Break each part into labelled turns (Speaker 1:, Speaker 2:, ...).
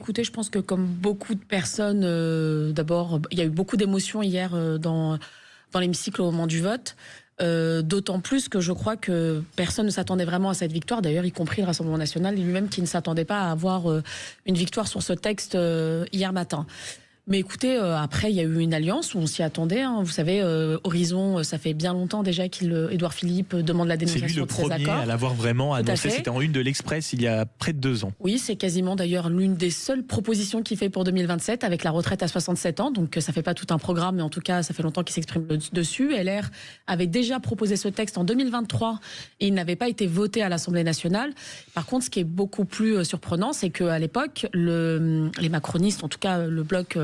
Speaker 1: écoutez, je pense que comme beaucoup de personnes, d'abord, il y a eu beaucoup d'émotions hier dans l'hémicycle au moment du vote. D'autant plus que je crois que personne ne s'attendait vraiment à cette victoire, d'ailleurs y compris le Rassemblement national lui-même qui ne s'attendait pas à avoir une victoire sur ce texte hier matin. Mais écoutez, après, il y a eu une alliance où on s'y attendait. Hein. Vous savez, Horizon, ça fait bien longtemps déjà qu'Édouard Philippe demande la dénonciation de ces accords.
Speaker 2: C'est lui le premier à l'avoir vraiment annoncé. C'était en une de l'Express il y a près de 2 ans.
Speaker 1: Oui, c'est quasiment d'ailleurs l'une des seules propositions qu'il fait pour 2027 avec la retraite à 67 ans. Donc ça fait pas tout un programme, mais en tout cas, ça fait longtemps qu'il s'exprime dessus. LR avait déjà proposé ce texte en 2023 et il n'avait pas été voté à l'Assemblée nationale. Par contre, ce qui est beaucoup plus surprenant, c'est qu'à l'époque, les macronistes, en tout cas le bloc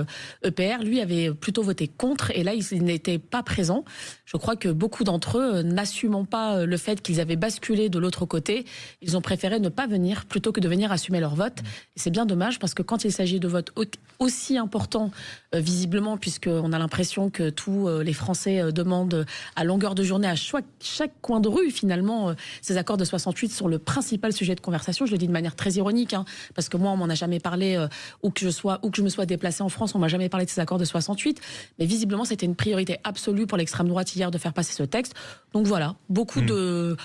Speaker 1: EPR, lui, avait plutôt voté contre et là, il n'était pas présent. Je crois que beaucoup d'entre eux, n'assumant pas le fait qu'ils avaient basculé de l'autre côté, ils ont préféré ne pas venir plutôt que de venir assumer leur vote. Et c'est bien dommage parce que quand il s'agit de votes aussi importants, visiblement, puisqu'on a l'impression que tous les Français demandent à longueur de journée, à chaque coin de rue, finalement, ces accords de 68 sont le principal sujet de conversation. Je le dis de manière très ironique, hein, parce que moi, on m'en a jamais parlé, où que je me sois déplacée en France, on m'a jamais parlé de ces accords de 68. Mais visiblement, c'était une priorité absolue pour l'extrême droite hier de faire passer ce texte. Donc voilà, beaucoup de...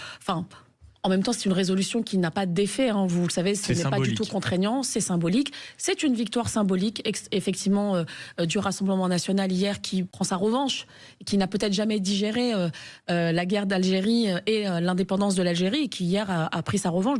Speaker 1: En même temps, c'est une résolution qui n'a pas d'effet. Hein. Vous le savez, ce n'est pas du tout contraignant. C'est symbolique. C'est une victoire symbolique, effectivement, du Rassemblement national hier qui prend sa revanche, qui n'a peut-être jamais digéré la guerre d'Algérie et l'indépendance de l'Algérie, et qui hier a pris sa revanche.